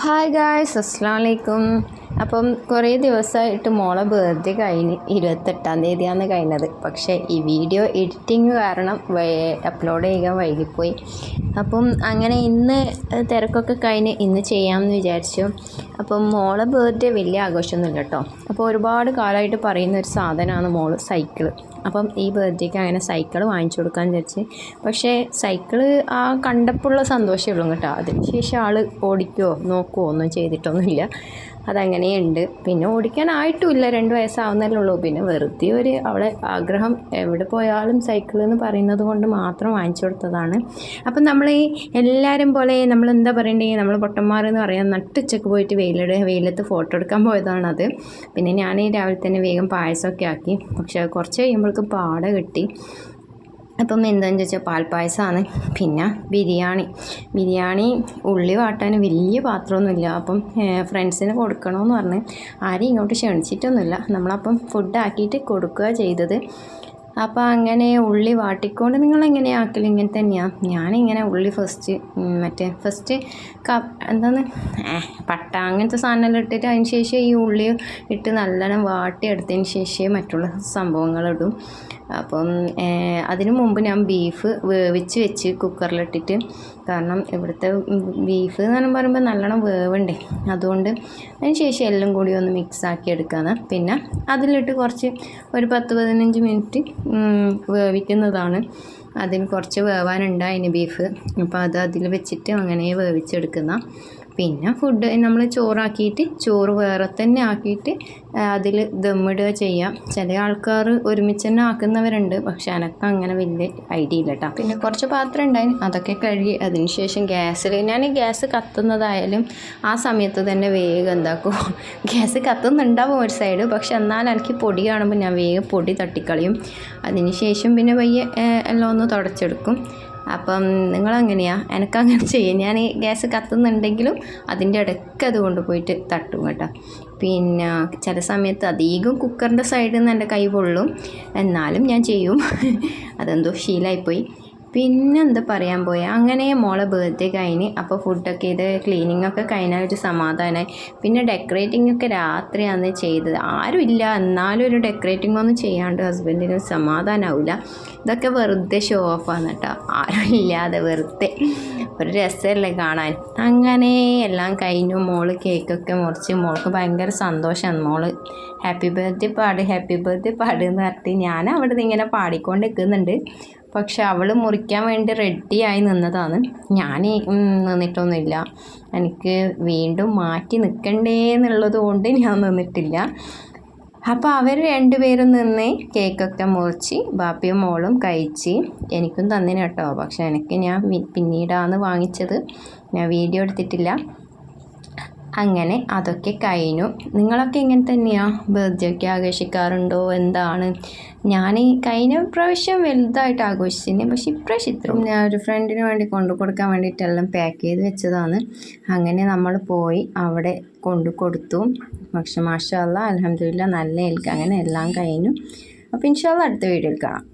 Hi guys, അസ്സലാമു അലൈക്കും. അപ്പം കുറേ ദിവസമായിട്ട് മോളെ ബർത്ത്ഡേ കഴിഞ്ഞ് 28-ാം തീയതിയാണ് കഴിഞ്ഞത്. പക്ഷേ ഈ വീഡിയോ എഡിറ്റിങ് കാരണം അപ്ലോഡ് ചെയ്യാൻ വൈകിപ്പോയി. അപ്പം അങ്ങനെ ഇന്ന് തിരക്കൊക്കെ കഴിഞ്ഞ് ഇന്ന് ചെയ്യാമെന്ന് വിചാരിച്ചു. അപ്പം മോളെ ബർത്ത്ഡേ വലിയ ആഘോഷമൊന്നുമില്ല കേട്ടോ. അപ്പോൾ ഒരുപാട് കാലമായിട്ട് പറയുന്ന ഒരു സാധനമാണ് മോള് സൈക്കിള്. അപ്പം ഈ ബർത്ത്ഡേക്ക് അങ്ങനെ സൈക്കിൾ വാങ്ങിച്ചു കൊടുക്കാൻ വിചാരിച്ച്. പക്ഷേ സൈക്കിള് ആ കണ്ടപ്പോഴുള്ള സന്തോഷമേ ഉള്ളൂ കേട്ടോ. അതിനുശേഷം ആൾ ഓടിക്കുകയോ നോക്കുകയോ ഒന്നും ചെയ്തിട്ടൊന്നുമില്ല. അതങ്ങനെയുണ്ട്. പിന്നെ ഓടിക്കാനായിട്ടുമില്ല, 2 വയസ്സാവുന്നല്ലേ ഉള്ളൂ. പിന്നെ വെറുതെ ഒരു അവളെ ആഗ്രഹം, എവിടെ പോയാലും സൈക്കിൾ എന്ന് പറയുന്നത് കൊണ്ട് മാത്രം വാങ്ങിച്ചു കൊടുത്തതാണ്. അപ്പം നമ്മൾ ഈ എല്ലാവരും പോലെ നമ്മൾ എന്താ പറയണ്ടെങ്കിൽ നമ്മൾ പൊട്ടന്മാരെന്ന് പറയാൻ നട്ടുച്ചക്ക് പോയിട്ട് വെയിലത്ത് ഫോട്ടോ എടുക്കാൻ പോയതാണത്. പിന്നെ ഞാൻ രാവിലെ തന്നെ വേഗം പായസമൊക്കെ ആക്കി. പക്ഷേ കുറച്ച് കഴിയുമ്പോഴേക്കും പാട കിട്ടി. അപ്പം എന്താണെന്ന് ചോദിച്ചാൽ പാൽപ്പായസമാണ്. പിന്നെ ബിരിയാണി ഉള്ളി വാട്ടാൻ വലിയ പാത്രമൊന്നുമില്ല. അപ്പം ഫ്രണ്ട്സിന് കൊടുക്കണമെന്ന് പറഞ്ഞ് ആരെയും ഇങ്ങോട്ട് ക്ഷണിച്ചിട്ടൊന്നുമില്ല. നമ്മളപ്പം ഫുഡ് ആക്കിയിട്ട് കൊടുക്കുക ചെയ്തത്. അപ്പോൾ അങ്ങനെ ഉള്ളി വാട്ടിക്കൊണ്ട് നിങ്ങളെങ്ങനെ ആക്കൽ? ഇങ്ങനെ തന്നെയാണ്. ഞാനിങ്ങനെ ഉള്ളി ഫസ്റ്റ് എന്താണ് പട്ട അങ്ങനത്തെ സാധനമെല്ലാം ഇട്ടിട്ട് അതിന് ശേഷം ഈ ഉള്ളി ഇട്ട് നല്ലോണം വാട്ടിയെടുത്തതിന് ശേഷം മറ്റുള്ള സംഭവങ്ങളിടും. അപ്പം അതിനു മുമ്പ് ഞാൻ ബീഫ് വേവിച്ച് കുക്കറിലിട്ടിട്ട്, കാരണം ഇവിടുത്തെ ബീഫ് എന്ന് പറയുമ്പോൾ നല്ലോണം വേവണ്ടേ, അതുകൊണ്ട് അതിന് ശേഷം എല്ലാം കൂടി ഒന്ന് മിക്സാക്കി എടുക്കാന്ന്. പിന്നെ അതിലിട്ട് കുറച്ച് ഒരു 10-15 മിനിറ്റ് വേവിക്കുന്നതാണ്. അതിന് കുറച്ച് വേവാനുണ്ടായിന് ബീഫ്. അപ്പോൾ അതിൽ വെച്ചിട്ട് അങ്ങനെ വേവിച്ചെടുക്കുന്ന. പിന്നെ ഫുഡ് നമ്മൾ ചോറ് വേറെ തന്നെ ആക്കിയിട്ട് അതിൽ ദമ്മിടുക ചെയ്യാം. ചില ആൾക്കാർ ഒരുമിച്ച് തന്നെ ആക്കുന്നവരുണ്ട്. പക്ഷെ എനക്ക് അങ്ങനെ വലിയ ഐഡിയ ഇല്ല കേട്ടോ. പിന്നെ കുറച്ച് പാത്രം ഉണ്ടായി, അതൊക്കെ കഴുകി അതിന് ശേഷം ഞാൻ ഗ്യാസ് കത്തുന്നതായാലും ആ സമയത്ത് തന്നെ വേഗം എന്താക്കും, ഗ്യാസ് കത്തുന്നുണ്ടാവും ഒരു സൈഡ്. പക്ഷെ എന്നാലും എനിക്ക് പൊടി കാണുമ്പോൾ ഞാൻ വേഗം പൊടി തട്ടിക്കളയും. അതിന് ശേഷം പിന്നെ എല്ലാം ഒന്ന് തുടച്ചെടുക്കും. അപ്പം നിങ്ങളെങ്ങനെയാണ്? എനിക്കങ്ങനെ ചെയ്യും. ഞാൻ ഗ്യാസ് കത്തുന്നുണ്ടെങ്കിലും അതിൻ്റെ ഇടയ്ക്ക് അത് കൊണ്ടുപോയിട്ട് തട്ടും കേട്ടോ. പിന്നെ ചില സമയത്ത് അധികം കുക്കറിൻ്റെ സൈഡിൽ നിന്ന് എൻ്റെ കൈ പൊള്ളും, എന്നാലും ഞാൻ ചെയ്യും. അതെന്തോ ശീലമായിപ്പോയി. പിന്നെ എന്താ പറയാൻ പോയാൽ അങ്ങനെ മോളെ ബർത്ത്ഡേ കഴിഞ്ഞ്. അപ്പോൾ ഫുഡൊക്കെ ഇത് ക്ലീനിങ്ങൊക്കെ കഴിഞ്ഞാൽ ഒരു സമാധാനമായി. പിന്നെ ഡെക്കറേറ്റിംഗ് ഒക്കെ രാത്രിയാണ് ചെയ്തത്. ആരും ഇല്ല, എന്നാലും ഒരു ഡെക്കറേറ്റിംഗ് ഒന്നും ചെയ്യാണ്ട് ഹസ്ബൻഡിന് സമാധാനമാവില്ല. ഇതൊക്കെ വെറുതെ ഷോ ഓഫാണ് കേട്ടോ. ആരും ഇല്ലാതെ വെറുതെ ഒരു രസമല്ലേ കാണാൻ. അങ്ങനെ എല്ലാം കഴിഞ്ഞു. മോള് കേക്കൊക്കെ മുറിച്ച് മോൾക്ക് ഭയങ്കര സന്തോഷമാണ്. മോള് ഹാപ്പി ബർത്ത്ഡേ പാട് എന്ന് പറഞ്ഞിട്ട് ഞാൻ അവിടെ നിന്ന് ഇങ്ങനെ പാടിക്കൊണ്ട് നിൽക്കുന്നുണ്ട്. പക്ഷെ അവൾ മുറിക്കാൻ വേണ്ടി റെഡിയായി നിന്നതാണ്. ഞാൻ നിന്നിട്ടൊന്നുമില്ല. എനിക്ക് വീണ്ടും മാറ്റി നിൽക്കണ്ടേ എന്നുള്ളത് കൊണ്ട് ഞാൻ നിന്നിട്ടില്ല. അപ്പോൾ അവർ 2 പേരും നിന്ന് കേക്കൊക്കെ മുറിച്ച് ബാപ്പിയും മോളും കഴിച്ച് എനിക്കും തന്നിന് കേട്ടോ. പക്ഷെ ഞാൻ പിന്നീടാണ് വാങ്ങിച്ചത്, ഞാൻ വീഡിയോ എടുത്തിട്ടില്ല. അങ്ങനെ അതൊക്കെ കഴിഞ്ഞു. നിങ്ങളൊക്കെ ഇങ്ങനെ തന്നെയാണ് ബർത്ത്ഡേ ഒക്കെ ആഘോഷിക്കാറുണ്ടോ? എന്താണ്? ഞാൻ കഴിഞ്ഞ പ്രാവശ്യം വലുതായിട്ട് ആഘോഷിച്ചിന്, പക്ഷേ ഇപ്രാവശ്യം ഇത്രയും ഞാൻ ഒരു ഫ്രണ്ടിന് വേണ്ടി കൊണ്ടു കൊടുക്കാൻ വേണ്ടിയിട്ടെല്ലാം പാക്ക് ചെയ്ത് വെച്ചതാണ്. അങ്ങനെ നമ്മൾ പോയി അവിടെ കൊണ്ടു കൊടുത്തു. പക്ഷെ മാഷാ അല്ലാഹ് അൽഹംദുലില്ലാഹ് നല്ല അങ്ങനെ എല്ലാം കഴിഞ്ഞു. അപ്പോൾ ഇൻഷാ അല്ലാഹ് അടുത്ത വീഡിയോയിൽ കാണാം.